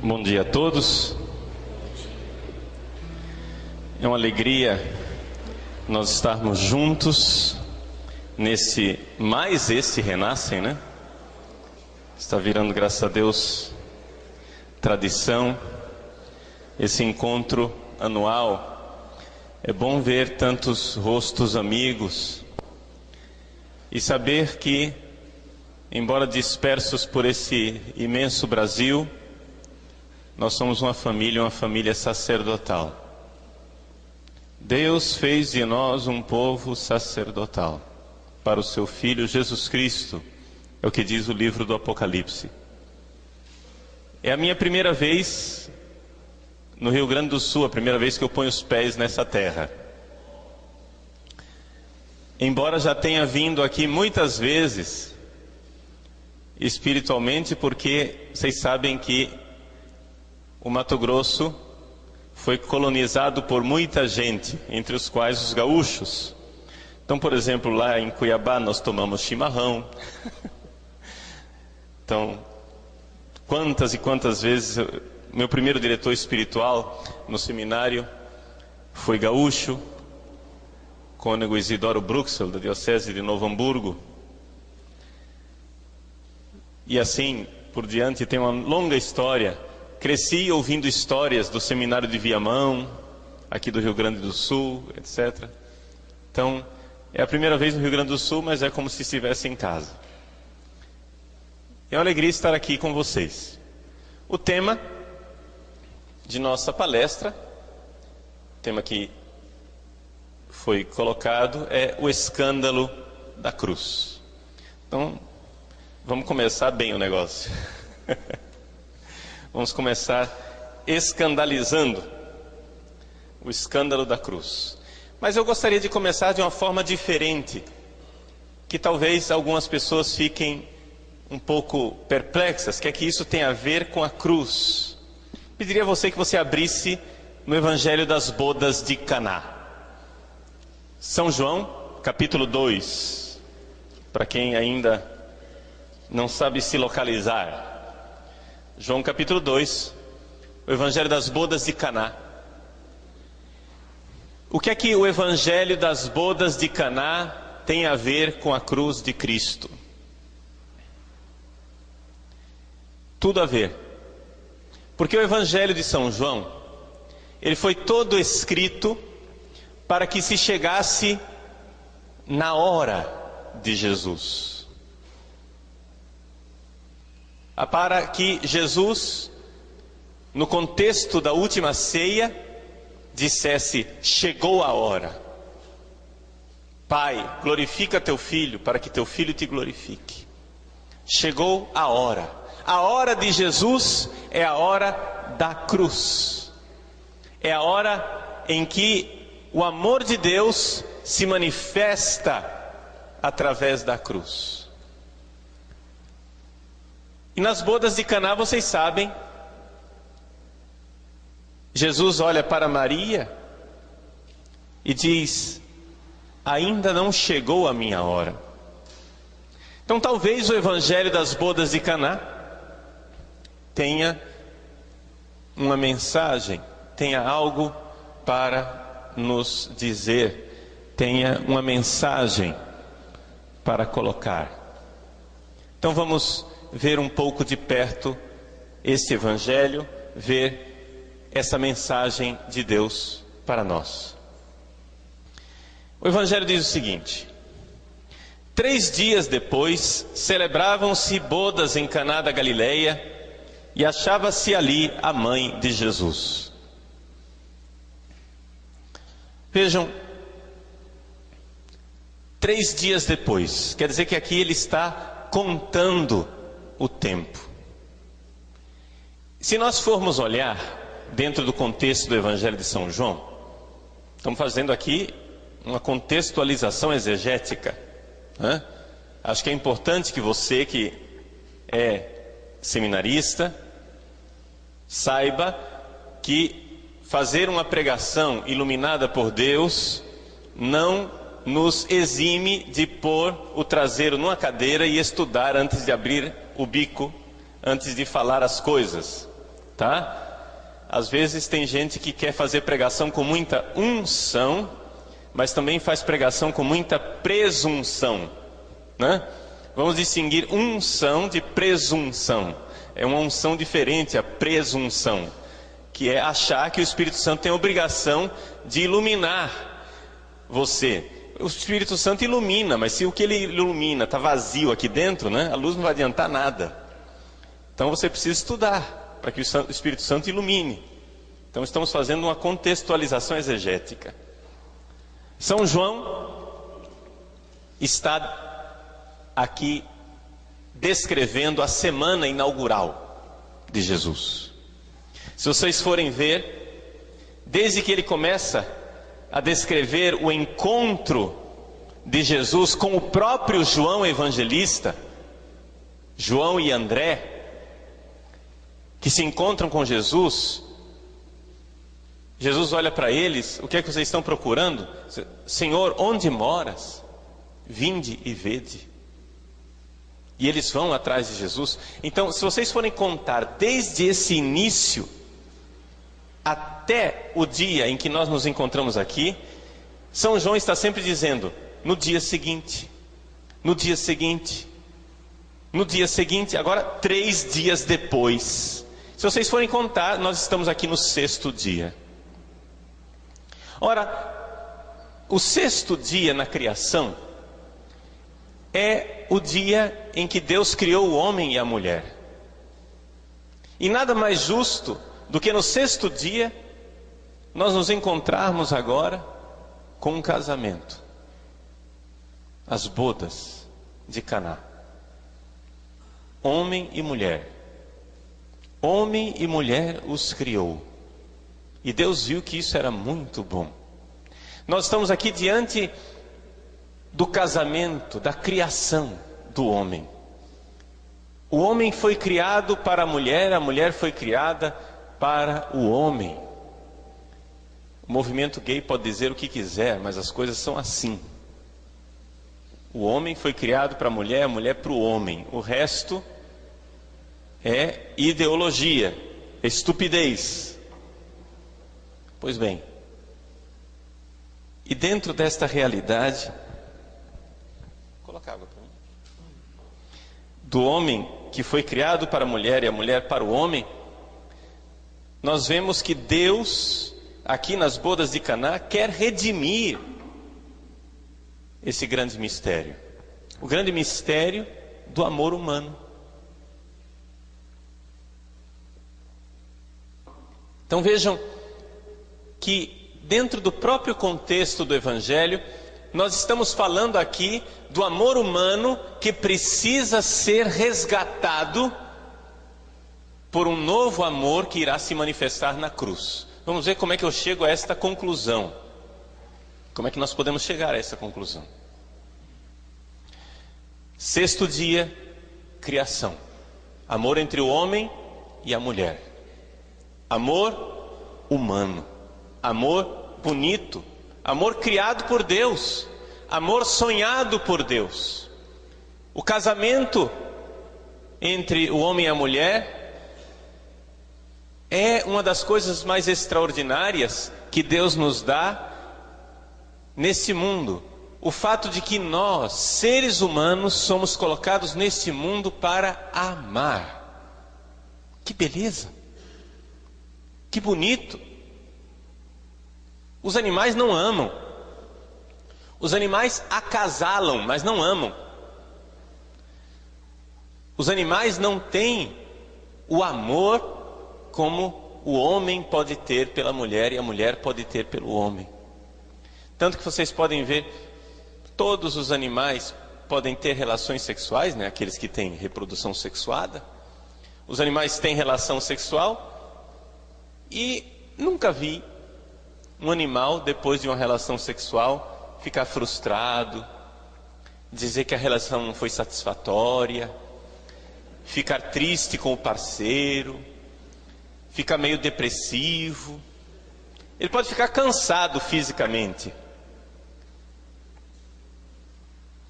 Bom dia a todos. É uma alegria nós estarmos juntos nesse Renascem, né? Está virando, graças a Deus, tradição, esse encontro anual. É bom ver tantos rostos amigos e saber que, embora dispersos por esse imenso Brasil, nós somos uma família sacerdotal. Deus fez de nós um povo sacerdotal para o seu Filho Jesus Cristo, é o que diz o livro do Apocalipse. É a minha primeira vez no Rio Grande do Sul, a primeira vez que eu ponho os pés nessa terra. Embora já tenha vindo aqui muitas vezes, espiritualmente, porque vocês sabem que o Mato Grosso foi colonizado por muita gente, entre os quais os gaúchos. Então, por exemplo, lá em Cuiabá nós tomamos chimarrão. Então, quantas e quantas vezes, meu primeiro diretor espiritual no seminário foi gaúcho, cônego Isidoro Bruxel, da Diocese de Novo Hamburgo. E assim por diante, tem uma longa história. Cresci ouvindo histórias do seminário de Viamão, aqui do Rio Grande do Sul, etc. Então, é a primeira vez no Rio Grande do Sul, mas é como se estivesse em casa. É uma alegria estar aqui com vocês. O tema de nossa palestra, o tema que foi colocado, é o escândalo da cruz. Então, vamos começar bem o negócio. Vamos começar escandalizando o escândalo da cruz. Mas eu gostaria de começar de uma forma diferente, que talvez algumas pessoas fiquem um pouco perplexas, que é que isso tem a ver com a cruz. Pediria a você que você abrisse no Evangelho das Bodas de Caná. São João, capítulo 2, para quem ainda não sabe se localizar. João capítulo 2, o Evangelho das Bodas de Caná. O que é que o Evangelho das Bodas de Caná tem a ver com a cruz de Cristo? Tudo a ver. Porque o Evangelho de São João, ele foi todo escrito para que se chegasse na hora de Jesus. Para que Jesus, no contexto da última ceia, dissesse: chegou a hora. Pai, glorifica teu filho, para que teu filho te glorifique. Chegou a hora. A hora de Jesus é a hora da cruz. É a hora em que o amor de Deus se manifesta através da cruz. E nas bodas de Caná, vocês sabem, Jesus olha para Maria e diz: ainda não chegou a minha hora. Então talvez o Evangelho das Bodas de Caná tenha uma mensagem, tenha algo para nos dizer, tenha uma mensagem para colocar. Então vamos ver um pouco de perto este Evangelho, ver essa mensagem de Deus para nós. O Evangelho diz o seguinte: 3 dias depois, celebravam-se bodas em Caná da Galileia, e achava-se ali a mãe de Jesus. Vejam, 3 dias depois, quer dizer que aqui ele está contando o tempo. Se nós formos olhar dentro do contexto do Evangelho de São João, estamos fazendo aqui uma contextualização exegética, né? Acho que é importante que você que é seminarista saiba que fazer uma pregação iluminada por Deus não nos exime de pôr o traseiro numa cadeira e estudar antes de abrir o bico, antes de falar as coisas. tá? Às vezes tem gente que quer fazer pregação com muita unção, mas também faz pregação com muita presunção, né? Vamos distinguir unção de presunção. É uma unção diferente, a presunção, que é achar que o Espírito Santo tem a obrigação de iluminar você. O Espírito Santo ilumina, mas se o que ele ilumina está vazio aqui dentro, né, a luz não vai adiantar nada. Então você precisa estudar para que o Espírito Santo ilumine. Então estamos fazendo uma contextualização exegética. São João está aqui descrevendo a semana inaugural de Jesus. Se vocês forem ver, desde que ele começa a descrever o encontro de Jesus com o próprio João evangelista, João e André, que se encontram com Jesus, Jesus olha para eles: o que é que vocês estão procurando? Senhor, onde moras? Vinde e vede. E eles vão atrás de Jesus. Então, se vocês forem contar desde esse início até o dia em que nós nos encontramos aqui, São João está sempre dizendo: no dia seguinte, no dia seguinte, no dia seguinte, agora 3 dias depois. Se vocês forem contar, nós estamos aqui no 6º dia. Ora, o 6º dia na criação é o dia em que Deus criou o homem e a mulher. E nada mais justo do que no 6º dia nós nos encontrarmos agora com um casamento, as bodas de Caná. Homem e mulher. Homem e mulher os criou. E Deus viu que isso era muito bom. Nós estamos aqui diante do casamento, da criação do homem. O homem foi criado para a mulher foi criada para o homem. O movimento gay pode dizer o que quiser, mas as coisas são assim. O homem foi criado para a mulher para o homem. O resto é ideologia, estupidez. Pois bem, e dentro desta realidade, coloca água para mim, do homem que foi criado para a mulher e a mulher para o homem, nós vemos que Deus, aqui nas bodas de Caná, quer redimir esse grande mistério. O grande mistério do amor humano. Então vejam que dentro do próprio contexto do Evangelho, nós estamos falando aqui do amor humano que precisa ser resgatado por um novo amor que irá se manifestar na cruz. Vamos ver como é que eu chego a esta conclusão. Como é que nós podemos chegar a essa conclusão? 6º dia, criação. Amor entre o homem e a mulher. Amor humano. Amor bonito. Amor criado por Deus. Amor sonhado por Deus. O casamento entre o homem e a mulher é uma das coisas mais extraordinárias que Deus nos dá nesse mundo. O fato de que nós, seres humanos, somos colocados neste mundo para amar. Que beleza! Que bonito! Os animais não amam. Os animais acasalam, mas não amam. Os animais não têm o amor como o homem pode ter pela mulher e a mulher pode ter pelo homem. Tanto que vocês podem ver, todos os animais podem ter relações sexuais, né? Aqueles que têm reprodução sexuada. Os animais têm relação sexual e nunca vi um animal, depois de uma relação sexual, ficar frustrado, dizer que a relação não foi satisfatória, ficar triste com o parceiro, ficar meio depressivo. Ele pode ficar cansado fisicamente.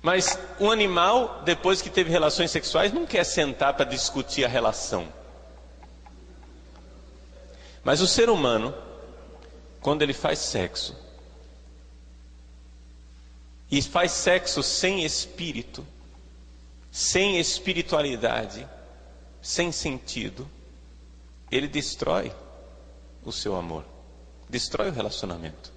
Mas um animal, depois que teve relações sexuais, não quer sentar para discutir a relação. Mas o ser humano, quando ele faz sexo, e faz sexo sem espírito, sem espiritualidade, sem sentido, ele destrói o seu amor, destrói o relacionamento.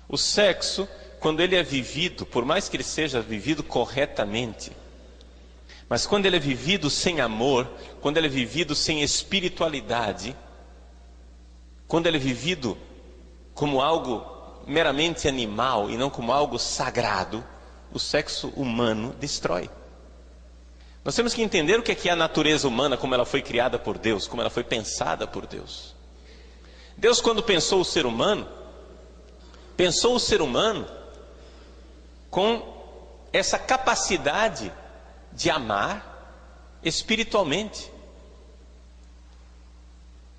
O sexo, quando ele é vivido, por mais que ele seja vivido corretamente, mas quando ele é vivido sem amor, quando ele é vivido sem espiritualidade, quando ele é vivido como algo meramente animal e não como algo sagrado, o sexo humano destrói. Nós temos que entender o que é a natureza humana, como ela foi criada por Deus, como ela foi pensada por Deus. Deus, quando pensou o ser humano com essa capacidade de amar espiritualmente.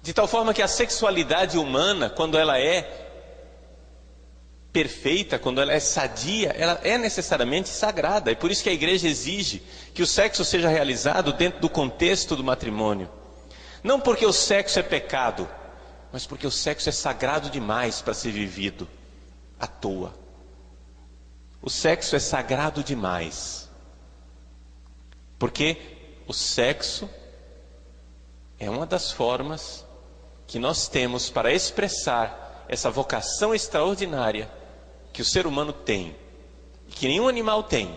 De tal forma que a sexualidade humana, quando ela é perfeita, quando ela é sadia, ela é necessariamente sagrada. E por isso que a igreja exige que o sexo seja realizado dentro do contexto do matrimônio. Não porque o sexo é pecado, mas porque o sexo é sagrado demais para ser vivido à toa. O sexo é sagrado demais, porque o sexo é uma das formas que nós temos para expressar essa vocação extraordinária que o ser humano tem, e que nenhum animal tem,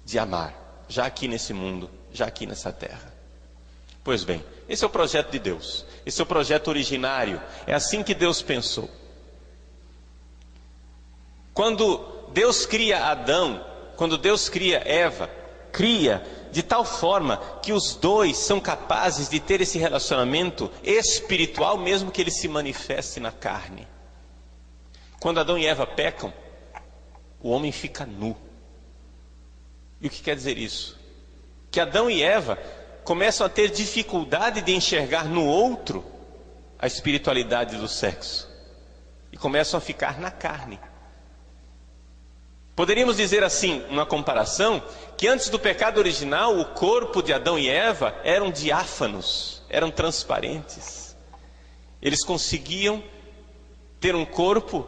de amar, já aqui nesse mundo, já aqui nessa terra. Pois bem, esse é o projeto de Deus, esse é o projeto originário, é assim que Deus pensou. Quando Deus cria Adão, quando Deus cria Eva, cria de tal forma que os dois são capazes de ter esse relacionamento espiritual, mesmo que ele se manifeste na carne. Quando Adão e Eva pecam, o homem fica nu. E o que quer dizer isso? Que Adão e Eva começam a ter dificuldade de enxergar no outro a espiritualidade do sexo, e começam a ficar na carne. Poderíamos dizer assim, uma comparação, que antes do pecado original, o corpo de Adão e Eva eram diáfanos, eram transparentes. Eles conseguiam ter um corpo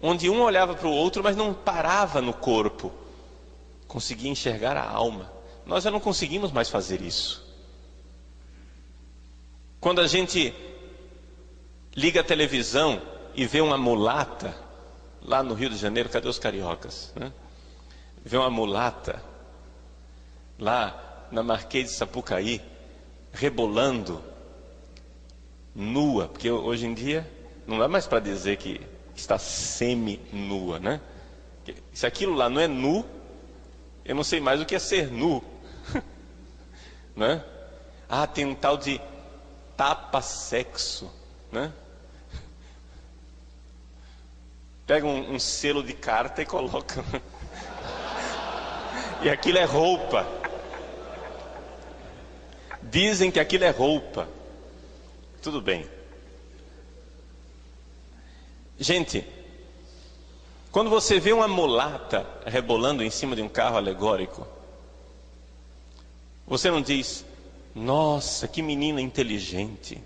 onde um olhava para o outro, mas não parava no corpo. Conseguia enxergar a alma. Nós já não conseguimos mais fazer isso. Quando a gente liga a televisão e vê uma mulata, lá no Rio de Janeiro, cadê os cariocas, né? Vê uma mulata lá na Marquês de Sapucaí, rebolando, nua, porque hoje em dia não dá mais para dizer que está semi-nua, né? Se aquilo lá não é nu, eu não sei mais o que é ser nu, né? Ah, tem um tal de tapa-sexo, né? Pega um selo de carta e coloca. E aquilo é roupa. Dizem que aquilo é roupa. Tudo bem. Gente, quando você vê uma mulata rebolando em cima de um carro alegórico, você não diz: nossa, que menina inteligente.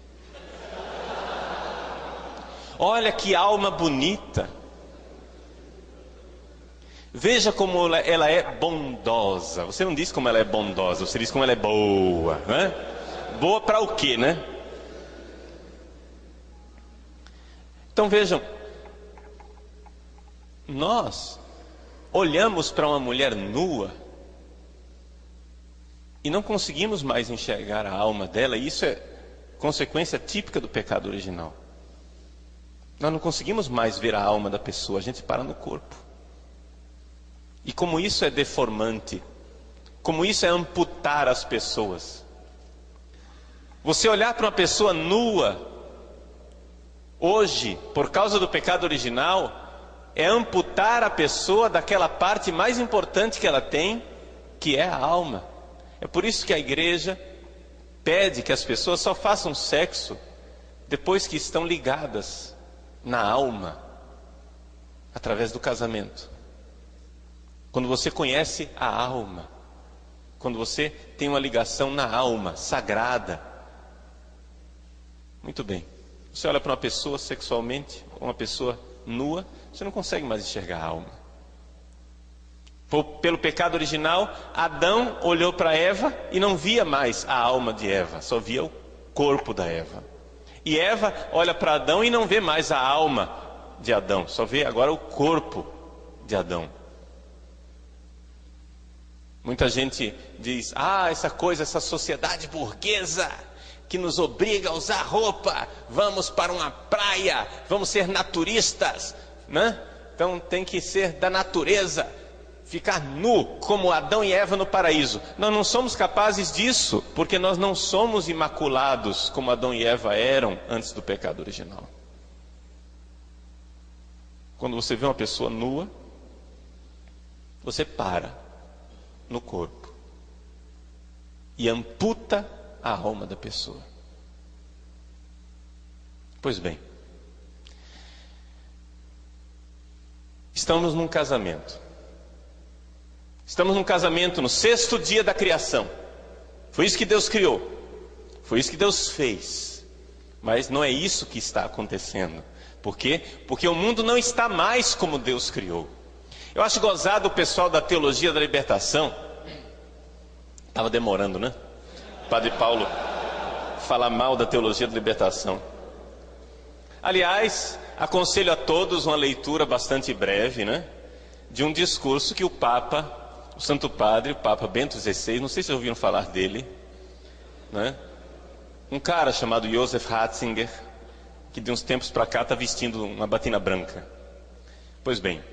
Olha que alma bonita. Veja como ela é bondosa. Você não diz como ela é bondosa, você diz como ela é boa, né? Boa para o quê, né? Então vejam, nós olhamos para uma mulher nua e não conseguimos mais enxergar a alma dela, e isso é consequência típica do pecado original. Nós não conseguimos mais ver a alma da pessoa, a gente para no corpo. E como isso é deformante, como isso é amputar as pessoas. Você olhar para uma pessoa nua, hoje, por causa do pecado original, é amputar a pessoa daquela parte mais importante que ela tem, que é a alma. É por isso que a igreja pede que as pessoas só façam sexo depois que estão ligadas na alma, através do casamento. Quando você conhece a alma, quando você tem uma ligação na alma, sagrada, Muito bem. Você olha para uma pessoa sexualmente, uma pessoa nua, você não consegue mais enxergar a alma. Pelo pecado original, Adão olhou para Eva e não via mais a alma de Eva, só via o corpo da Eva. E Eva olha para Adão e não vê mais a alma de Adão, só vê agora o corpo de Adão. Muita gente diz, essa sociedade burguesa que nos obriga a usar roupa, vamos para uma praia, vamos ser naturistas, né? Então tem que ser da natureza, ficar nu como Adão e Eva no paraíso. Nós não somos capazes disso, porque nós não somos imaculados como Adão e Eva eram antes do pecado original. Quando você vê uma pessoa nua, você para no corpo e amputa a alma da pessoa. Pois bem, estamos num casamento. Estamos num casamento no 6º dia da criação. Foi isso que Deus criou. Foi isso que Deus fez. Mas não é isso que está acontecendo. Por quê? Porque o mundo não está mais como Deus criou. Eu acho gozado o pessoal da teologia da libertação. Estava demorando, né? Padre Paulo falar mal da teologia da libertação. Aliás, aconselho a todos uma leitura bastante breve, né? De um discurso que o Papa, o Santo Padre, o Papa Bento XVI, não sei se vocês ouviram falar dele, né? Um cara chamado Joseph Ratzinger, que de uns tempos para cá está vestindo uma batina branca. Pois bem,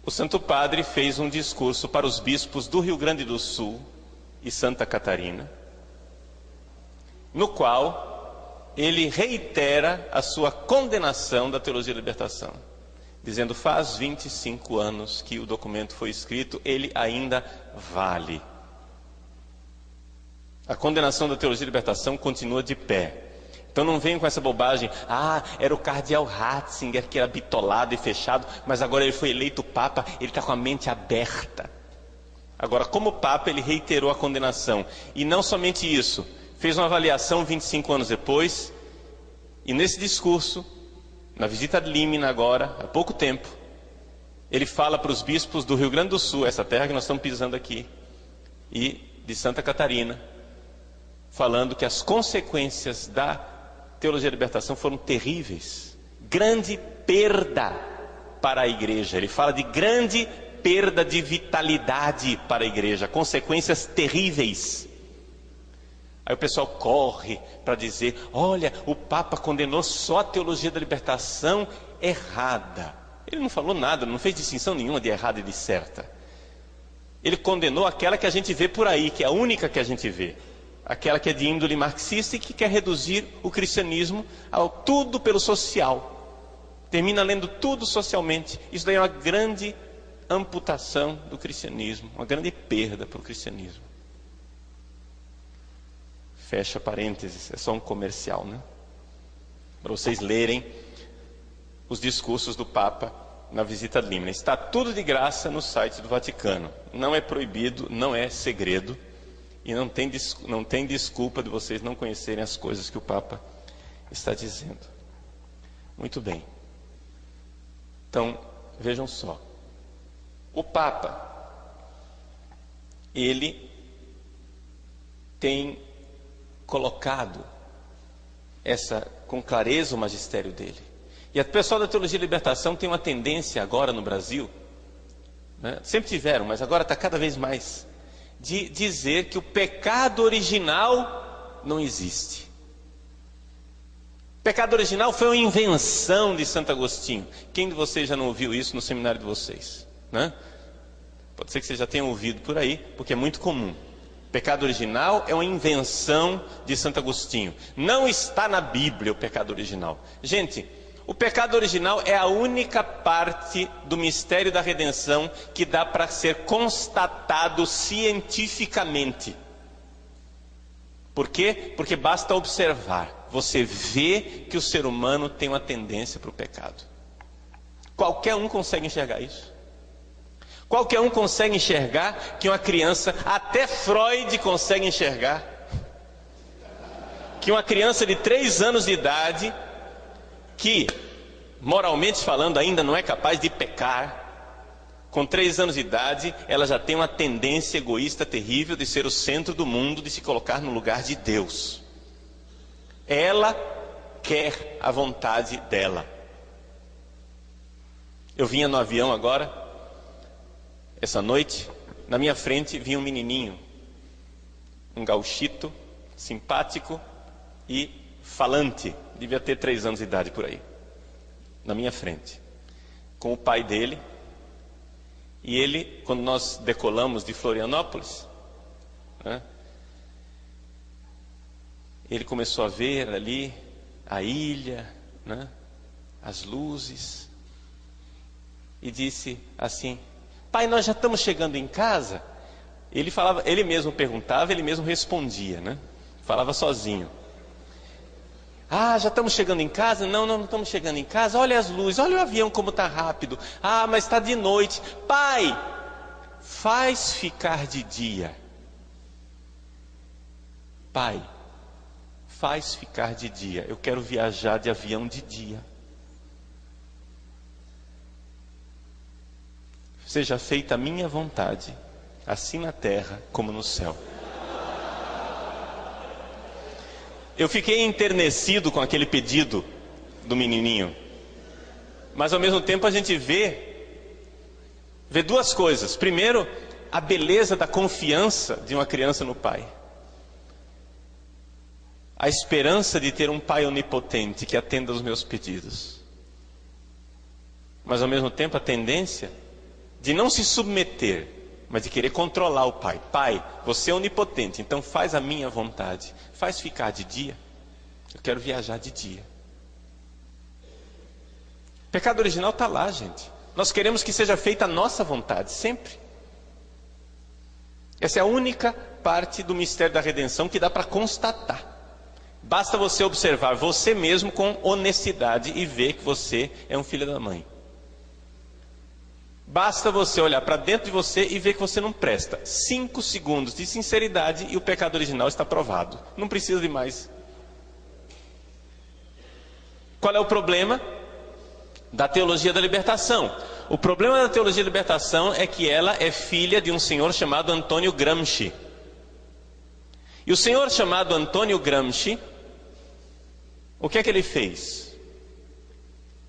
o Santo Padre fez um discurso para os bispos do Rio Grande do Sul e Santa Catarina, no qual ele reitera a sua condenação da teologia da libertação, dizendo: faz 25 anos que o documento foi escrito, ele ainda vale. A condenação da teologia da libertação continua de pé. Então não venham com essa bobagem, era o cardeal Ratzinger que era bitolado e fechado, mas agora ele foi eleito Papa, ele está com a mente aberta. Agora, como Papa, ele reiterou a condenação. E não somente isso, fez uma avaliação 25 anos depois, e nesse discurso, na visita de Límina agora, há pouco tempo, ele fala para os bispos do Rio Grande do Sul, essa terra que nós estamos pisando aqui, e de Santa Catarina, falando que as consequências da teologia da libertação foram terríveis. Grande perda para a igreja. Ele fala de grande perda de vitalidade para a igreja. Consequências terríveis. Aí o pessoal corre para dizer: olha, o Papa condenou só a teologia da libertação errada. Ele não falou nada, não fez distinção nenhuma de errada e de certa. Ele condenou aquela que a gente vê por aí, que é a única que a gente vê. Aquela que é de índole marxista e que quer reduzir o cristianismo ao tudo pelo social. Termina lendo tudo socialmente. Isso daí é uma grande amputação do cristianismo, uma grande perda para o cristianismo. Fecha parênteses, é só um comercial, né? Para vocês lerem os discursos do Papa na visita a Límina. Está tudo de graça no site do Vaticano. Não é proibido, não é segredo. E não tem desculpa de vocês não conhecerem as coisas que o Papa está dizendo. Muito bem. Então, vejam só. O Papa, ele tem colocado com clareza o magistério dele. E o pessoal da teologia da libertação tem uma tendência agora no Brasil, né? Sempre tiveram, mas agora está cada vez mais, de dizer que o pecado original não existe. O pecado original foi uma invenção de Santo Agostinho. Quem de vocês já não ouviu isso no seminário de vocês, né? Pode ser que vocês já tenham ouvido por aí, porque é muito comum. O pecado original é uma invenção de Santo Agostinho. Não está na Bíblia o pecado original. Gente, o pecado original é a única parte do mistério da redenção que dá para ser constatado cientificamente. Por quê? Porque basta observar. Você vê que o ser humano tem uma tendência para o pecado. Qualquer um consegue enxergar isso. Qualquer um consegue enxergar que uma criança, até Freud consegue enxergar, que uma criança de 3 anos de idade, que moralmente falando ainda não é capaz de pecar, com 3 anos de idade, ela já tem uma tendência egoísta terrível de ser o centro do mundo, de se colocar no lugar de Deus. Ela quer a vontade dela. Eu vinha no avião agora, essa noite, na minha frente vinha um menininho, um gauchito, simpático e falante, devia ter 3 anos de idade por aí, na minha frente, com o pai dele. E ele, quando nós decolamos de Florianópolis, né, ele começou a ver ali a ilha, né, as luzes, e disse assim: pai, nós já estamos chegando em casa? Ele falava, ele mesmo perguntava, ele mesmo respondia, né? Falava sozinho. Ah, já estamos chegando em casa? Não, não estamos chegando em casa. Olha as luzes, olha o avião como está rápido. Ah, mas está de noite. Pai, faz ficar de dia. Pai, faz ficar de dia. Eu quero viajar de avião de dia. Seja feita a minha vontade, assim na terra como no céu. Eu fiquei enternecido com aquele pedido do menininho. Mas ao mesmo tempo a gente vê 2 coisas. Primeiro, a beleza da confiança de uma criança no pai. A esperança de ter um pai onipotente que atenda aos meus pedidos. Mas ao mesmo tempo a tendência de não se submeter, mas de querer controlar o pai. Pai, você é onipotente, então faz a minha vontade. Faz ficar de dia. Eu quero viajar de dia. O pecado original está lá, gente. Nós queremos que seja feita a nossa vontade, sempre. Essa é a única parte do mistério da redenção que dá para constatar. Basta você observar você mesmo com honestidade e ver que você é um filho da mãe. Basta você olhar para dentro de você e ver que você não presta. 5 segundos de sinceridade e o pecado original está provado. Não precisa de mais. Qual é o problema da teologia da libertação? O problema da teologia da libertação é que ela é filha de um senhor chamado Antônio Gramsci. E o senhor chamado Antônio Gramsci, o que é que ele fez?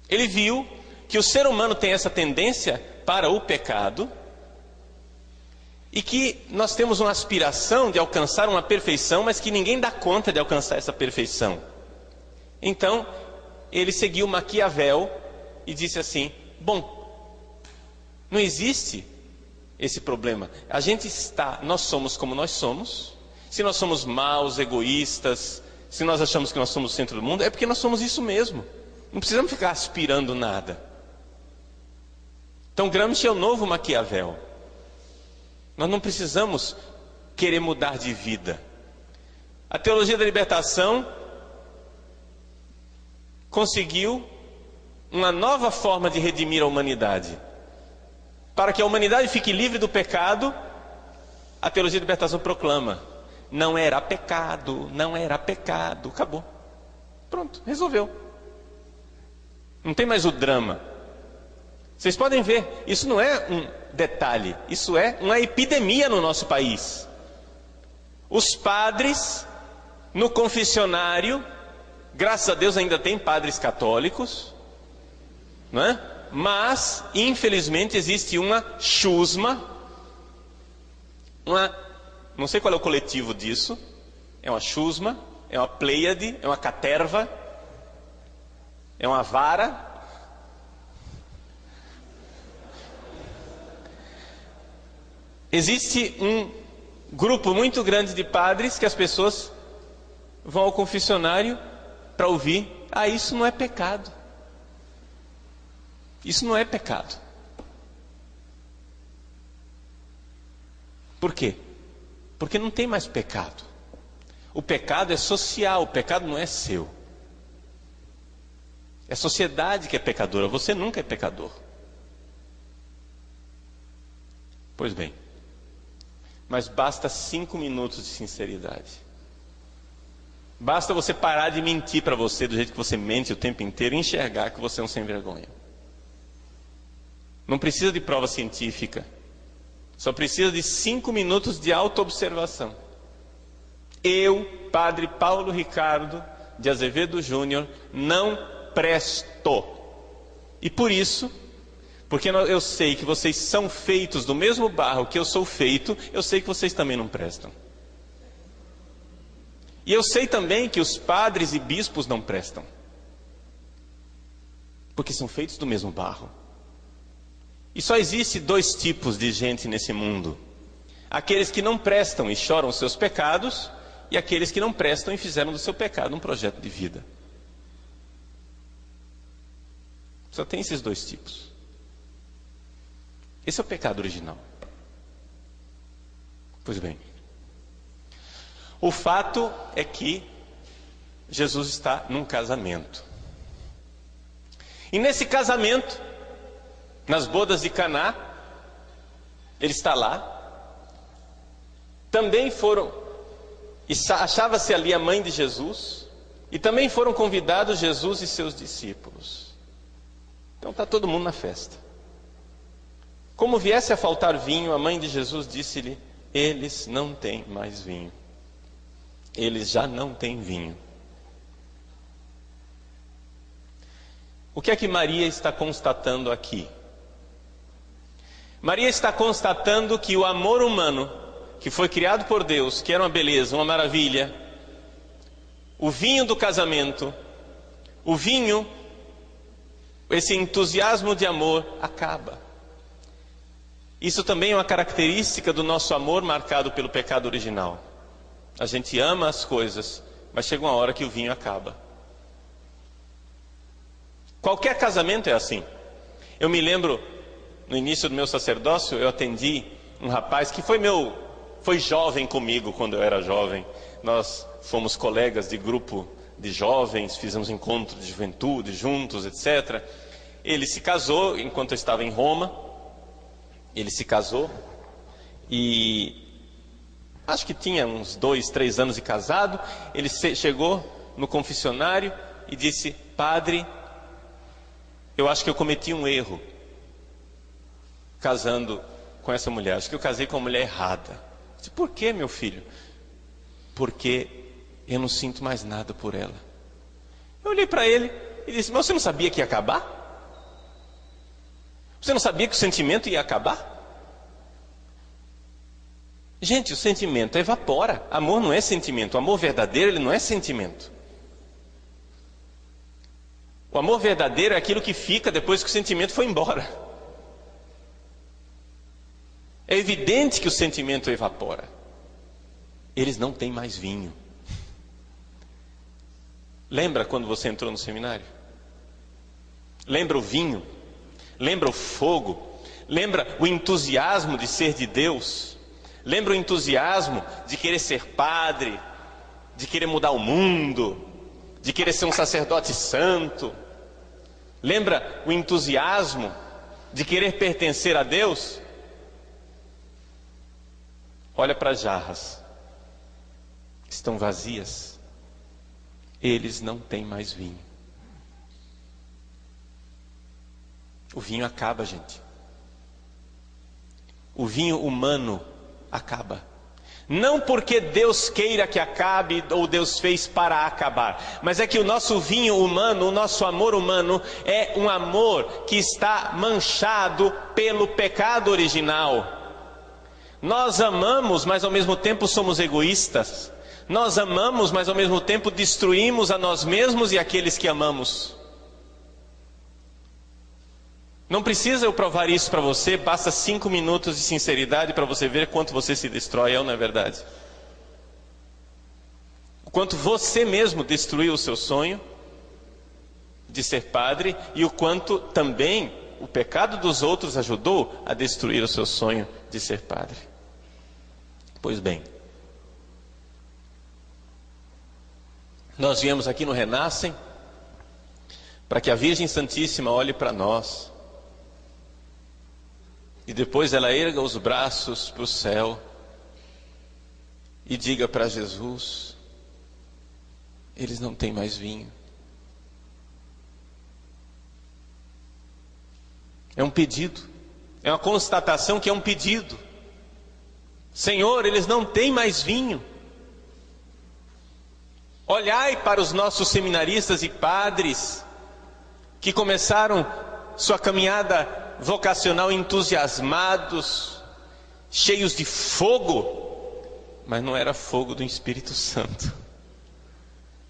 Ele viu que o ser humano tem essa tendência para o pecado e que nós temos uma aspiração de alcançar uma perfeição, mas que ninguém dá conta de alcançar essa perfeição. Então, ele seguiu Maquiavel e disse assim: bom, não existe esse problema. Nós somos como nós somos. Se nós somos maus, egoístas, se nós achamos que nós somos o centro do mundo, é porque nós somos isso mesmo. Não precisamos ficar aspirando nada. Então Gramsci é o novo Maquiavel. Nós não precisamos querer mudar de vida. A teologia da libertação conseguiu uma nova forma de redimir a humanidade. Para que a humanidade fique livre do pecado, a teologia da libertação proclama: não era pecado, não era pecado. Acabou. Pronto, resolveu. Não tem mais o drama. Vocês podem ver, isso não é um detalhe, isso é uma epidemia no nosso país. Os padres no confessionário, graças a Deus ainda tem padres católicos, não é? Mas infelizmente existe uma chusma, não sei qual é o coletivo disso, é uma chusma, é uma pleiade, é uma caterva, é uma vara. Existe um grupo muito grande de padres que as pessoas vão ao confessionário para ouvir: ah, isso não é pecado. Isso não é pecado. Por quê? Porque não tem mais pecado. O pecado é social, o pecado não é seu. É a sociedade que é pecadora, você nunca é pecador. Pois bem, mas basta 5 minutos de sinceridade. Basta você parar de mentir para você do jeito que você mente o tempo inteiro e enxergar que você é um sem vergonha. Não precisa de prova científica. Só precisa de 5 minutos de autoobservação. Eu, Padre Paulo Ricardo de Azevedo Júnior, não presto. E por isso, porque eu sei que vocês são feitos do mesmo barro que eu sou feito, eu sei que vocês também não prestam. E eu sei também que os padres e bispos não prestam, porque são feitos do mesmo barro. E só existe 2 tipos de gente nesse mundo: aqueles que não prestam e choram os seus pecados, e aqueles que não prestam e fizeram do seu pecado um projeto de vida. Só tem esses 2 tipos. Esse é o pecado original. Pois bem, o fato é que Jesus está num casamento. E nesse casamento, nas bodas de Caná, ele está lá. Também foram, e achava-se ali a mãe de Jesus, e também foram convidados Jesus e seus discípulos. Então está todo mundo na festa. Como viesse a faltar vinho, a mãe de Jesus disse-lhe: eles não têm mais vinho. Eles já não têm vinho. O que é que Maria está constatando aqui? Maria está constatando que o amor humano, que foi criado por Deus, que era uma beleza, uma maravilha, o vinho do casamento, o vinho, esse entusiasmo de amor, acaba. Isso também é uma característica do nosso amor marcado pelo pecado original. A gente ama as coisas, mas chega uma hora que o vinho acaba. Qualquer casamento é assim. Eu me lembro, no início do meu sacerdócio, eu atendi um rapaz que foi jovem comigo quando eu era jovem. Nós fomos colegas de grupo de jovens, fizemos encontro de juventude juntos, etc. Ele se casou enquanto eu estava em Roma. Ele se casou e acho que tinha uns 2, 3 anos de casado. Ele chegou no confessionário e disse: padre, eu acho que eu cometi um erro casando com essa mulher. Acho que eu casei com a mulher errada. Eu disse: por que, meu filho? Porque eu não sinto mais nada por ela. Eu olhei para ele e disse: mas você não sabia que ia acabar? Você não sabia que o sentimento ia acabar? Gente, o sentimento evapora. Amor não é sentimento. O amor verdadeiro, ele não é sentimento. O amor verdadeiro é aquilo que fica depois que o sentimento foi embora. É evidente que o sentimento evapora. Eles não têm mais vinho. Lembra quando você entrou no seminário? Lembra o vinho? Lembra o fogo? Lembra o entusiasmo de ser de Deus? Lembra o entusiasmo de querer ser padre, de querer mudar o mundo, de querer ser um sacerdote santo? Lembra o entusiasmo de querer pertencer a Deus? Olha para as jarras, estão vazias. Eles não têm mais vinho. O vinho acaba, gente. O vinho humano acaba. Não porque Deus queira que acabe ou Deus fez para acabar, mas é que o nosso vinho humano, o nosso amor humano é um amor que está manchado pelo pecado original. Nós amamos, mas ao mesmo tempo somos egoístas. Nós amamos, mas ao mesmo tempo destruímos a nós mesmos e aqueles que amamos. Não precisa eu provar isso para você, basta 5 minutos de sinceridade para você ver quanto você se destrói, não é verdade? O quanto você mesmo destruiu o seu sonho de ser padre e o quanto também o pecado dos outros ajudou a destruir o seu sonho de ser padre. Pois bem, nós viemos aqui no Renascem para que a Virgem Santíssima olhe para nós e depois ela erga os braços para o céu e diga para Jesus: eles não têm mais vinho. É um pedido, é uma constatação que é um pedido. Senhor, eles não têm mais vinho. Olhai para os nossos seminaristas e padres que começaram sua caminhada vocacional entusiasmados, cheios de fogo, mas não era fogo do Espírito Santo,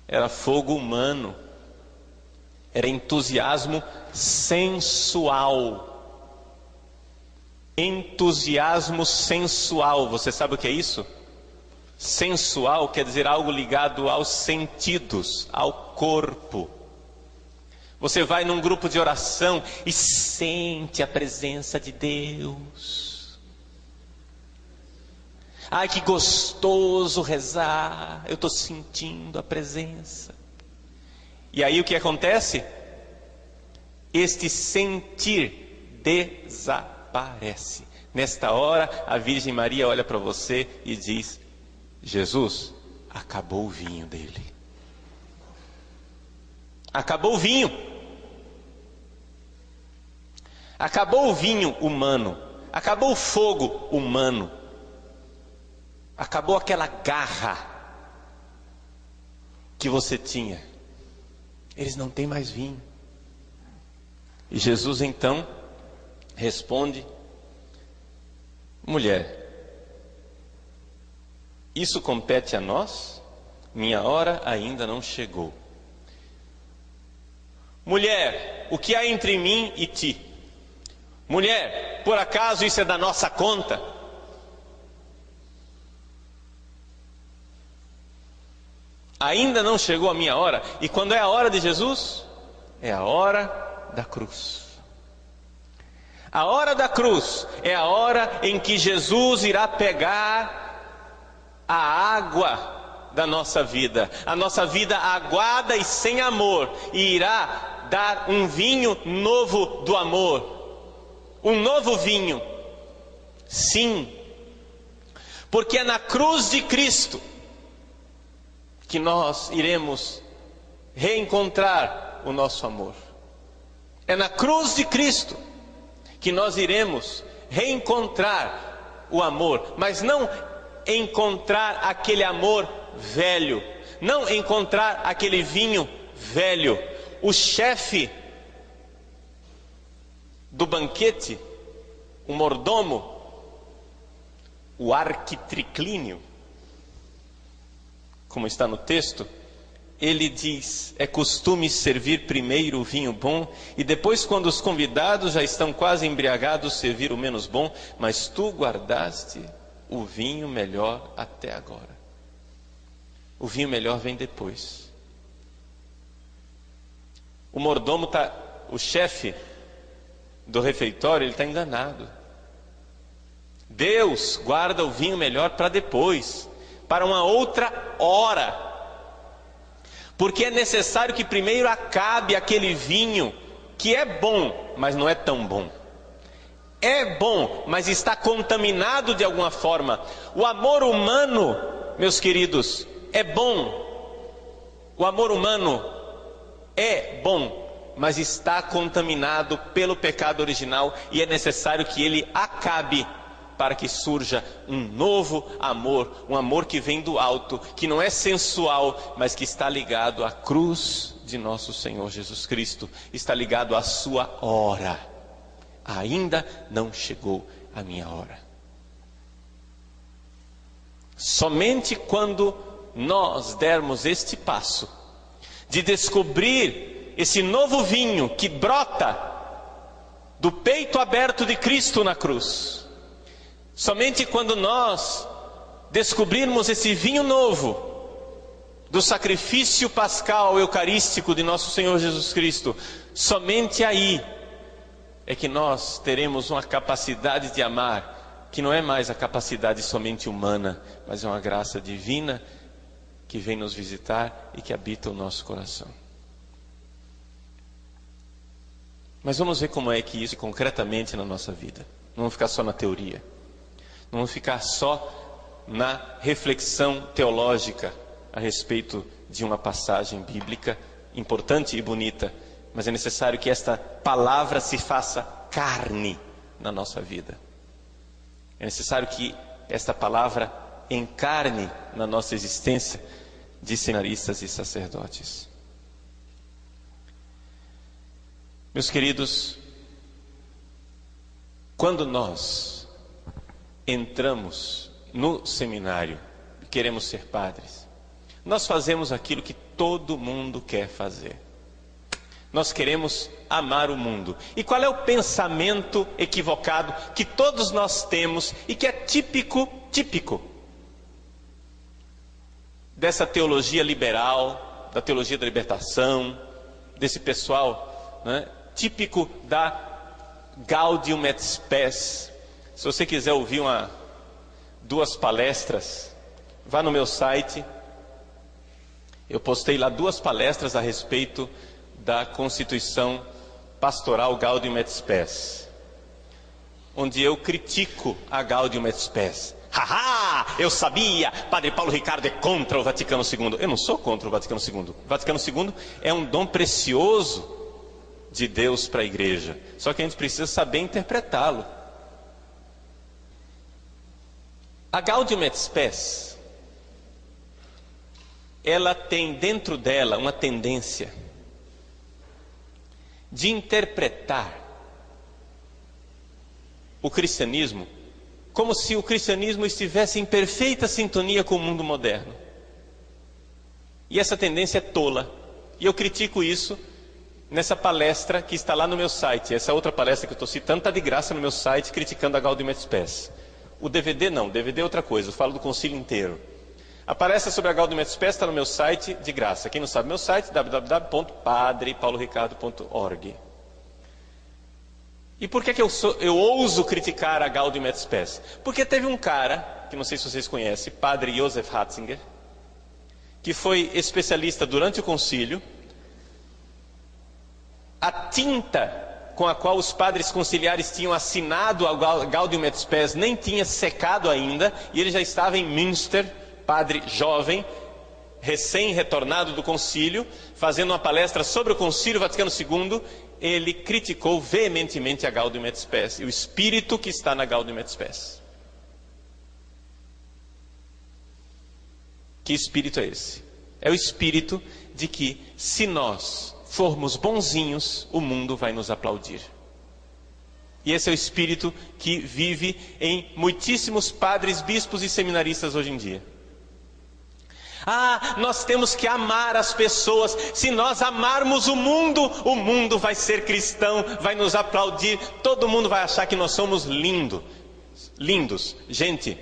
era fogo humano, era entusiasmo sensual. Entusiasmo sensual, você sabe o que é isso? Sensual quer dizer algo ligado aos sentidos, ao corpo. Você vai num grupo de oração e sente a presença de Deus. Ai, que gostoso rezar, eu estou sentindo a presença. E aí o que acontece? Este sentir desaparece. Nesta hora, a Virgem Maria olha para você e diz: Jesus, acabou o vinho dele. Acabou o vinho. Acabou o vinho humano. Acabou o fogo humano. Acabou aquela garra que você tinha. Eles não têm mais vinho. E Jesus então responde: mulher, isso compete a nós? Minha hora ainda não chegou. Mulher, o que há entre mim e ti? Mulher, por acaso isso é da nossa conta? Ainda não chegou a minha hora. E quando é a hora de Jesus? É a hora da cruz. A hora da cruz é a hora em que Jesus irá pegar a água da nossa vida, a nossa vida aguada e sem amor, e irá dar um vinho novo do amor, um novo vinho. Sim, porque é na cruz de Cristo que nós iremos reencontrar o nosso amor. É na cruz de Cristo que nós iremos reencontrar o amor, mas não encontrar aquele amor velho, não encontrar aquele vinho velho. O chefe do banquete, o mordomo, o arquitriclínio, como está no texto, ele diz: é costume servir primeiro o vinho bom, e depois, quando os convidados já estão quase embriagados, servir o menos bom, mas tu guardaste o vinho melhor até agora. O vinho melhor vem depois. O mordomo o chefe do refeitório, ele está enganado. Deus guarda o vinho melhor para depois, para uma outra hora. Porque é necessário que primeiro acabe aquele vinho que é bom, mas não é tão bom. É bom, mas está contaminado de alguma forma. O amor humano, meus queridos, é bom. O amor humano é bom, mas está contaminado pelo pecado original, e é necessário que ele acabe para que surja um novo amor, um amor que vem do alto, que não é sensual, mas que está ligado à cruz de nosso Senhor Jesus Cristo, está ligado à sua hora. Ainda não chegou a minha hora. Somente quando nós dermos este passo de descobrir esse novo vinho que brota do peito aberto de Cristo na cruz, somente quando nós descobrirmos esse vinho novo do sacrifício pascal eucarístico de nosso Senhor Jesus Cristo, somente aí é que nós teremos uma capacidade de amar, que não é mais a capacidade somente humana, mas é uma graça divina que vem nos visitar e que habita o nosso coração. Mas vamos ver como é que isso concretamente na nossa vida. Não vamos ficar só na teoria. Não vamos ficar só na reflexão teológica. a respeito de uma passagem bíblica importante e bonita, mas é necessário que esta palavra se faça carne na nossa vida. É necessário que esta palavra encarne na nossa existência de seminaristas e sacerdotes. Meus queridos, quando nós entramos no seminário e queremos ser padres, nós fazemos aquilo que todo mundo quer fazer. Nós queremos amar o mundo. E qual é o pensamento equivocado que todos nós temos e que é típico dessa teologia liberal, da teologia da libertação, desse pessoal, né? Típico da Gaudium et Spes. Se você quiser ouvir duas palestras, vá no meu site. Eu postei lá 2 palestras a respeito da Constituição Pastoral Gaudium et Spes, onde eu critico a Gaudium et Spes. Haha, eu sabia, Padre Paulo Ricardo é contra o Vaticano II. Eu não sou contra o Vaticano II. O Vaticano II é um dom precioso de Deus para a igreja, só que a gente precisa saber interpretá-lo. A Gaudium et Spes, ela tem dentro dela uma tendência de interpretar o cristianismo como se o cristianismo estivesse em perfeita sintonia com o mundo moderno. E essa tendência é tola. E eu critico isso nessa palestra que está lá no meu site. Essa outra palestra que eu estou citando está de graça no meu site, criticando a Gaudium et Spes. O DVD não, o DVD é outra coisa, eu falo do concílio inteiro. A palestra sobre a Gaudium et Spes está no meu site de graça. Quem não sabe meu site, www.padrepauloricardo.org. E por que eu ouso criticar a Gaudium et Spes? Porque teve um cara, que não sei se vocês conhecem, Padre Joseph Ratzinger, que foi especialista durante o concílio. A tinta com a qual os padres conciliares tinham assinado a Gaudium et Spes nem tinha secado ainda, e ele já estava em Münster, padre jovem, recém-retornado do concílio, fazendo uma palestra sobre o concílio Vaticano II. Ele criticou veementemente a Gaudium et Spes e o espírito que está na Gaudium et Spes. Que espírito é esse? É o espírito de que, se nós formos bonzinhos, o mundo vai nos aplaudir. E esse é o espírito que vive em muitíssimos padres, bispos e seminaristas hoje em dia. Ah, nós temos que amar as pessoas. Se nós amarmos o mundo vai ser cristão, vai nos aplaudir. Todo mundo vai achar que nós somos lindos. Gente,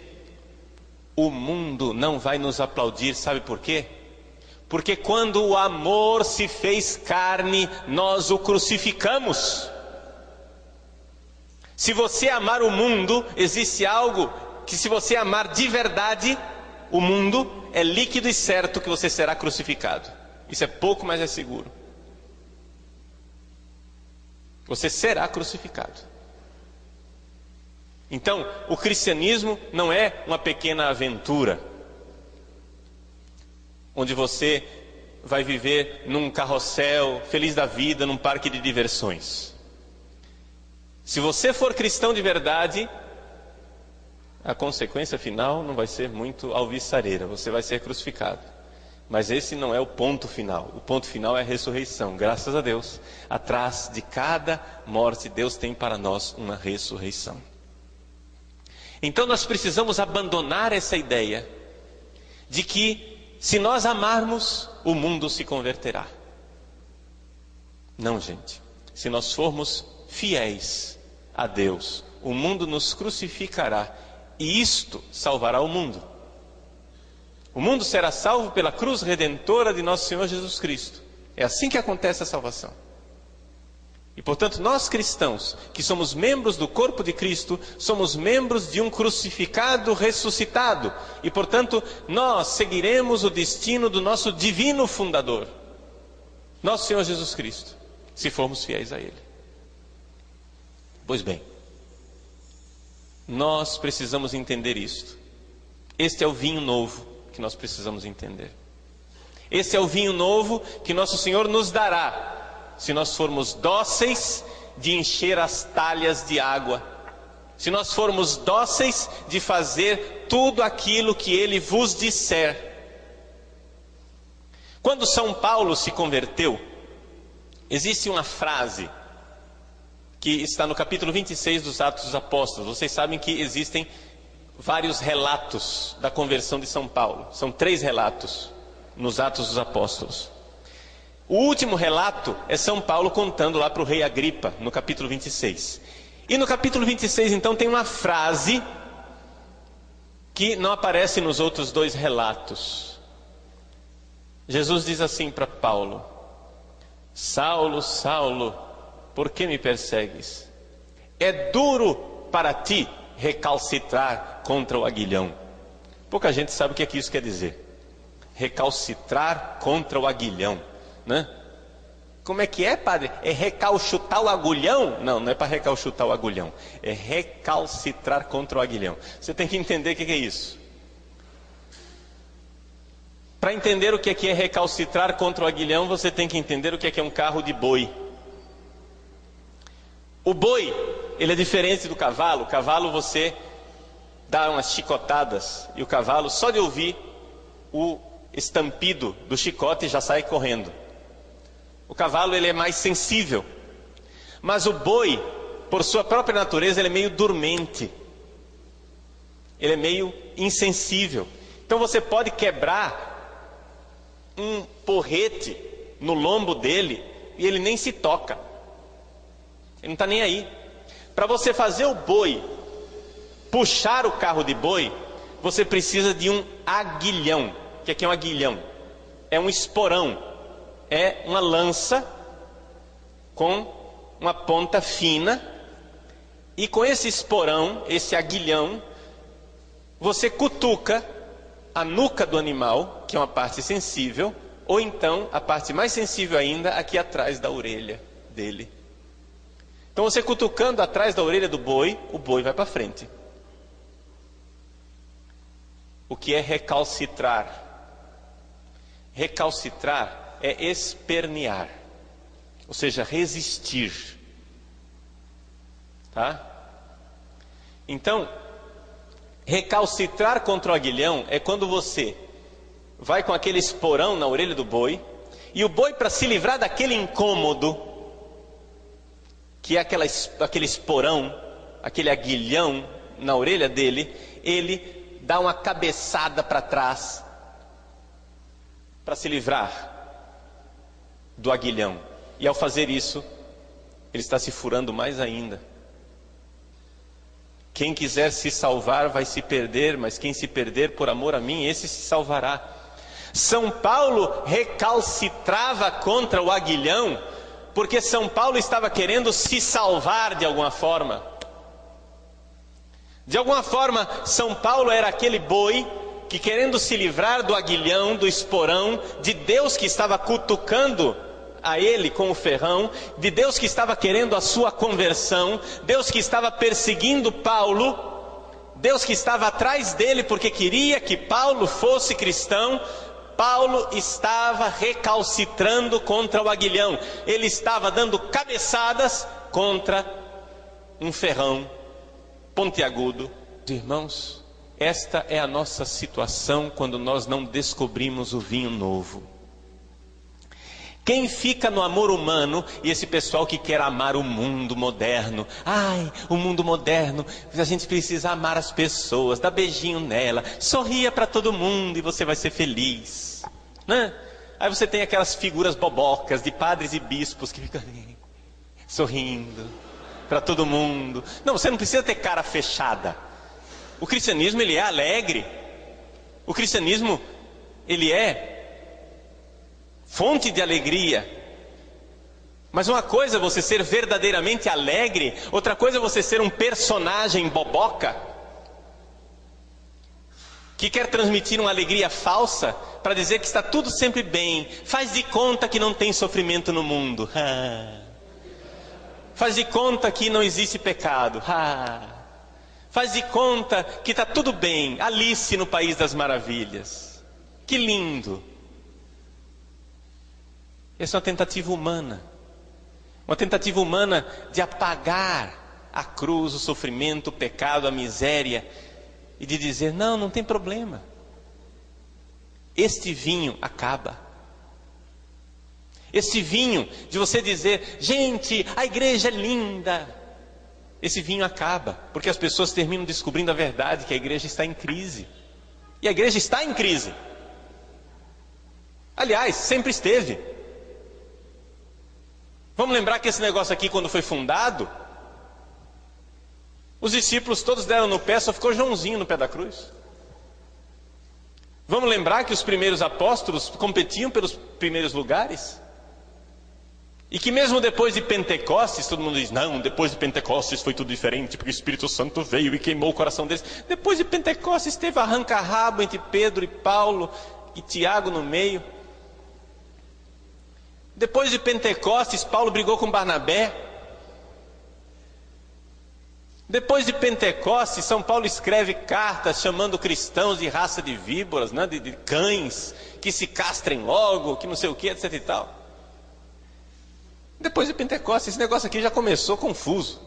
o mundo não vai nos aplaudir, sabe por quê? Porque quando o amor se fez carne, nós o crucificamos. Se você amar o mundo, existe algo que, se você amar de verdade o mundo, é líquido e certo que você será crucificado. Isso é pouco, mas é seguro. Você será crucificado. Então, o cristianismo não é uma pequena aventura, onde você vai viver num carrossel, feliz da vida, num parque de diversões. Se você for cristão de verdade, a consequência final não vai ser muito alvissareira, você vai ser crucificado. Mas esse não é o ponto final. O ponto final é a ressurreição. Graças a Deus, atrás de cada morte, Deus tem para nós uma ressurreição. Então nós precisamos abandonar essa ideia de que, se nós amarmos, o mundo se converterá. Não, gente. Se nós formos fiéis a Deus, o mundo nos crucificará. E isto salvará o mundo. O mundo será salvo pela cruz redentora de nosso Senhor Jesus Cristo. É assim que acontece a salvação. E portanto, nós cristãos, que somos membros do corpo de Cristo, somos membros de um crucificado ressuscitado. E portanto, nós seguiremos o destino do nosso divino fundador, nosso Senhor Jesus Cristo, se formos fiéis a Ele. Pois bem, nós precisamos entender isto. Este é o vinho novo que nós precisamos entender. Esse é o vinho novo que nosso Senhor nos dará, se nós formos dóceis de encher as talhas de água, se nós formos dóceis de fazer tudo aquilo que Ele vos disser. Quando São Paulo se converteu, existe uma frase que está no capítulo 26 dos Atos dos Apóstolos. Vocês sabem que existem vários relatos da conversão de São Paulo. São 3 relatos nos Atos dos Apóstolos. O último relato é São Paulo contando lá para o rei Agripa, no capítulo 26. E no capítulo 26, então, tem uma frase que não aparece nos outros 2 relatos. Jesus diz assim para Paulo: Saulo, Saulo, por que me persegues? É duro para ti recalcitrar contra o aguilhão. Pouca gente sabe o que é que isso quer dizer. Recalcitrar contra o aguilhão, né? Como é que é, padre? É recalchutar o agulhão? Não, não é para recalchutar o agulhão. É recalcitrar contra o aguilhão. Você tem que entender o que é isso. Para entender o que é recalcitrar contra o aguilhão, você tem que entender o que é um carro de boi. O boi, ele é diferente do cavalo. O cavalo você dá umas chicotadas e o cavalo, só de ouvir o estampido do chicote, já sai correndo. O cavalo, ele é mais sensível. Mas o boi, por sua própria natureza, ele é meio dormente. Ele é meio insensível. Então você pode quebrar um porrete no lombo dele e ele nem se toca. Ele não está nem aí. Para você fazer o boi puxar o carro de boi, você precisa de um aguilhão. O que é um aguilhão? É um esporão. É uma lança com uma ponta fina. E com esse esporão, esse aguilhão, você cutuca a nuca do animal, que é uma parte sensível, ou então a parte mais sensível ainda, aqui atrás da orelha dele. Então você cutucando atrás da orelha do boi, o boi vai para frente. O que é recalcitrar? Recalcitrar é espernear, ou seja, resistir. Tá? Então, recalcitrar contra o aguilhão é quando você vai com aquele esporão na orelha do boi, e o boi, para se livrar daquele incômodo, que é aquele esporão, aquele aguilhão na orelha dele, ele dá uma cabeçada para trás, para se livrar do aguilhão. E ao fazer isso, ele está se furando mais ainda. Quem quiser se salvar vai se perder, mas quem se perder por amor a mim, esse se salvará. São Paulo recalcitrava contra o aguilhão, porque São Paulo estava querendo se salvar de alguma forma. De alguma forma, São Paulo era aquele boi que, querendo se livrar do aguilhão, do esporão, de Deus que estava cutucando a ele com o ferrão, de Deus que estava querendo a sua conversão, Deus que estava perseguindo Paulo, Deus que estava atrás dele porque queria que Paulo fosse cristão. Paulo estava recalcitrando contra o aguilhão, ele estava dando cabeçadas contra um ferrão pontiagudo. Irmãos, esta é a nossa situação quando nós não descobrimos o vinho novo. Quem fica no amor humano, e esse pessoal que quer amar o mundo moderno, ai, o mundo moderno, a gente precisa amar as pessoas, dar beijinho nela, sorria para todo mundo e você vai ser feliz, né? Aí você tem aquelas figuras bobocas de padres e bispos que ficam sorrindo para todo mundo. Não, você não precisa ter cara fechada. O cristianismo, ele é alegre. O cristianismo, ele é fonte de alegria. Mas uma coisa é você ser verdadeiramente alegre, outra coisa é você ser um personagem boboca que quer transmitir uma alegria falsa para dizer que está tudo sempre bem. Faz de conta que não tem sofrimento no mundo. Faz de conta que não existe pecado. Faz de conta que está tudo bem. Alice no País das Maravilhas. Que lindo. Essa é uma tentativa humana. Uma tentativa humana de apagar a cruz, o sofrimento, o pecado, a miséria, e de dizer, não, não tem problema. Este vinho acaba. Este vinho de você dizer, gente, a igreja é linda. Esse vinho acaba, porque as pessoas terminam descobrindo a verdade, que a igreja está em crise. E a igreja está em crise. Aliás, sempre esteve. Vamos lembrar que esse negócio aqui, quando foi fundado, os discípulos todos deram no pé, só ficou Joãozinho no pé da cruz. Vamos lembrar que os primeiros apóstolos competiam pelos primeiros lugares. E que mesmo depois de Pentecostes, todo mundo diz, não, depois de Pentecostes foi tudo diferente, porque o Espírito Santo veio e queimou o coração deles. Depois de Pentecostes teve arranca-rabo entre Pedro e Paulo e Tiago no meio. Depois de Pentecostes, Paulo brigou com Barnabé. Depois de Pentecostes, São Paulo escreve cartas chamando cristãos de raça de víboras, né, de cães, que se castrem logo, que não sei o que, etc e tal. Depois de Pentecostes, esse negócio aqui já começou confuso.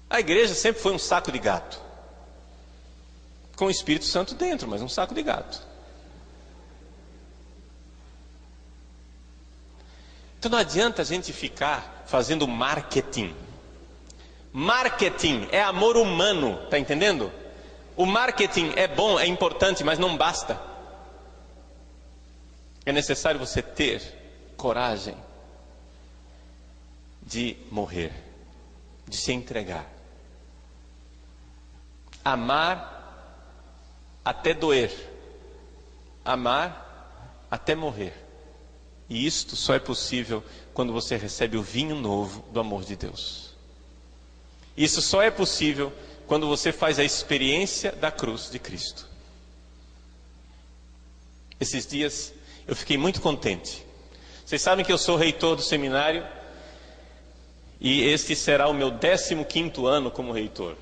A igreja sempre foi um saco de gato, com o Espírito Santo dentro, mas um saco de gato. Então não adianta a gente ficar fazendo marketing. Marketing é amor humano, está entendendo? O marketing é bom, é importante, mas não basta. É necessário você ter coragem de morrer, de se entregar. Amar até doer. Amar até morrer. E isto só é possível quando você recebe o vinho novo do amor de Deus. Isso só é possível quando você faz a experiência da cruz de Cristo. Esses dias eu fiquei muito contente. Vocês sabem que eu sou reitor do seminário e este será o meu 15º ano como reitor.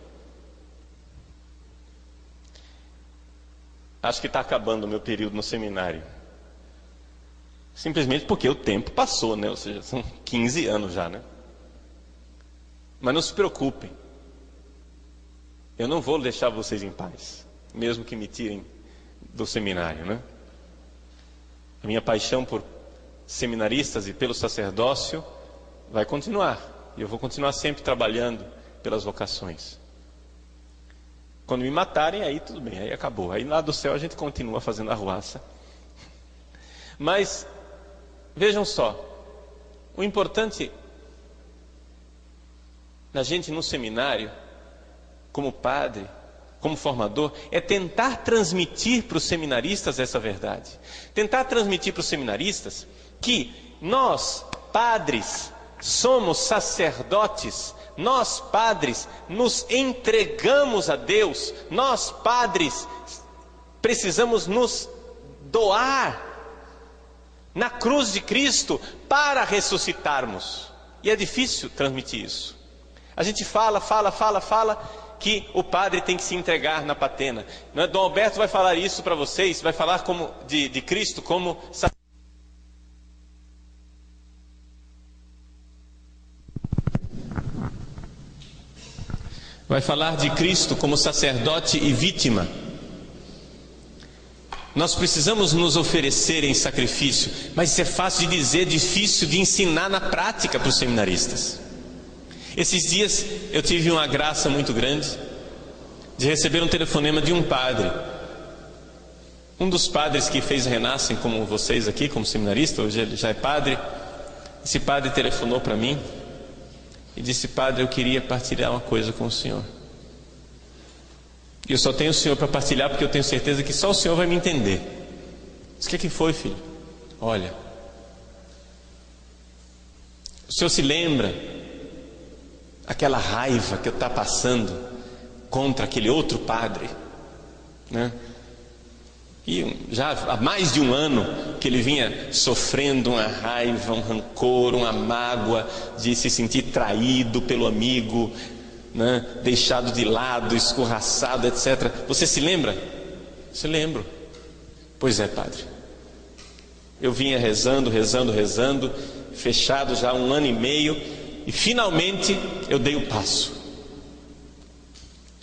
Acho que está acabando o meu período no seminário. Simplesmente porque o tempo passou, né? Ou seja, são 15 anos já, né? Mas não se preocupem. Eu não vou deixar vocês em paz, mesmo que me tirem do seminário, né? A minha paixão por seminaristas e pelo sacerdócio vai continuar. E eu vou continuar sempre trabalhando pelas vocações. Quando me matarem, aí tudo bem, aí acabou. Aí lá do céu a gente continua fazendo arruaça. Mas, vejam só, o importante da gente no seminário, como padre, como formador, é tentar transmitir para os seminaristas essa verdade. Tentar transmitir para os seminaristas que nós, padres, somos sacerdotes, nós, padres, nos entregamos a Deus, nós, padres, precisamos nos doar na cruz de Cristo para ressuscitarmos. E é difícil transmitir isso. A gente fala que o padre tem que se entregar na patena. Dom Alberto vai falar isso para vocês, vai falar como de Cristo como vai falar de Cristo como sacerdote e vítima. Nós precisamos nos oferecer em sacrifício, mas isso é fácil de dizer, difícil de ensinar na prática para os seminaristas. Esses dias eu tive uma graça muito grande de receber um telefonema de um padre. Um dos padres que fez Renascem, como vocês aqui, como seminarista, hoje ele já é padre. Esse padre telefonou para mim e disse: padre, eu queria partilhar uma coisa com o senhor. E eu só tenho o senhor para partilhar porque eu tenho certeza que só o senhor vai me entender. Disse: o que foi, filho? Olha, o senhor se lembra aquela raiva que eu estava passando contra aquele outro padre, né? E já há mais de um ano que ele vinha sofrendo uma raiva, um rancor, uma mágoa de se sentir traído pelo amigo, né? Deixado de lado, escorraçado, etc. Você se lembra? Se lembro. Pois é, padre. Eu vinha rezando, fechado já há 1 ano e meio, e finalmente eu dei o passo.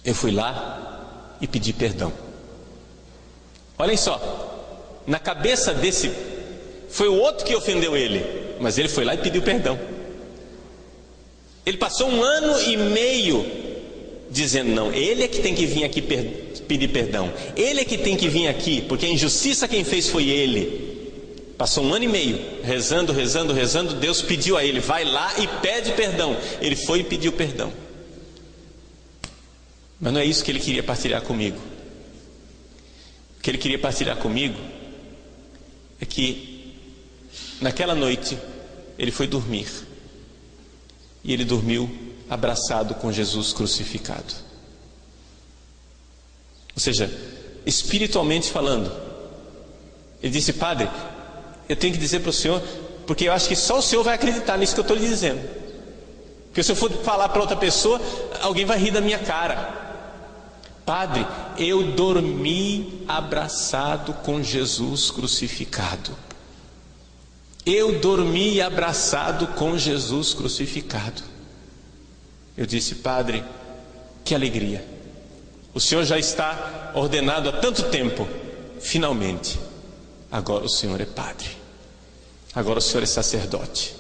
Eu fui lá e pedi perdão. Olhem só, na cabeça desse, foi o outro que ofendeu ele, mas ele foi lá e pediu perdão. Ele passou 1 ano e meio dizendo: não, ele é que tem que vir aqui pedir perdão, ele é que tem que vir aqui, porque a injustiça quem fez foi ele. Passou 1 ano e meio rezando, Deus pediu a ele: vai lá e pede perdão. Ele foi e pediu perdão. Mas não é isso que ele queria partilhar comigo. O que ele queria partilhar comigo é que naquela noite ele foi dormir, e ele dormiu abraçado com Jesus crucificado. Ou seja, espiritualmente falando, ele disse: padre, eu tenho que dizer para o senhor, porque eu acho que só o senhor vai acreditar nisso que eu estou lhe dizendo, porque se eu for falar para outra pessoa, alguém vai rir da minha cara. Padre, eu dormi abraçado com Jesus crucificado. Eu dormi abraçado com Jesus crucificado. Eu disse: padre, que alegria. O senhor já está ordenado há tanto tempo. Finalmente, agora o senhor é padre. Agora o senhor é sacerdote.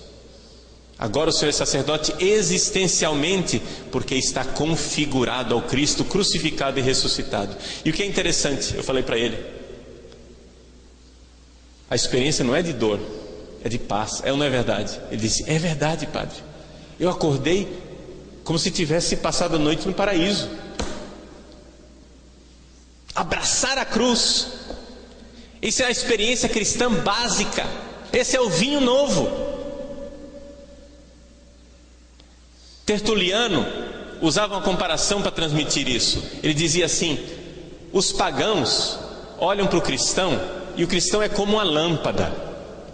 Agora o senhor é sacerdote existencialmente, porque está configurado ao Cristo crucificado e ressuscitado. E o que é interessante, eu falei para ele, a experiência não é de dor, é de paz. É ou não é verdade? Ele disse: é verdade, padre. Eu acordei como se tivesse passado a noite no paraíso. Abraçar a cruz, isso é a experiência cristã básica. Esse é o vinho novo. Tertuliano usava uma comparação para transmitir isso. Ele dizia assim: os pagãos olham para o cristão, e o cristão é como uma lâmpada.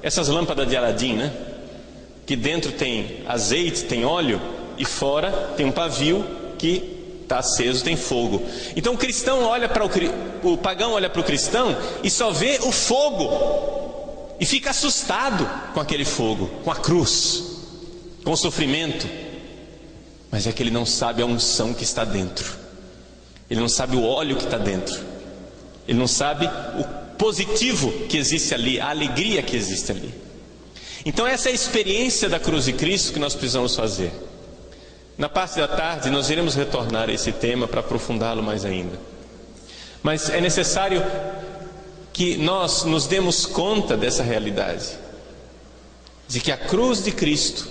Essas lâmpadas de Aladim, né? Que dentro tem azeite, tem óleo, e fora tem um pavio que está aceso, tem fogo. Então o cristão olha para o pagão olha para o cristão e só vê o fogo, e fica assustado com aquele fogo, com a cruz, com o sofrimento. Mas é que ele não sabe a unção que está dentro, ele não sabe o óleo que está dentro, ele não sabe o positivo que existe ali, a alegria que existe ali. Então essa é a experiência da cruz de Cristo que nós precisamos fazer. Na parte da tarde nós iremos retornar a esse tema para aprofundá-lo mais ainda. Mas é necessário que nós nos demos conta dessa realidade, de que a cruz de Cristo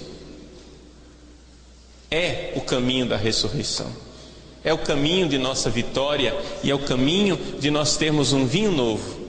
é o caminho da ressurreição, é o caminho de nossa vitória, e é o caminho de nós termos um vinho novo,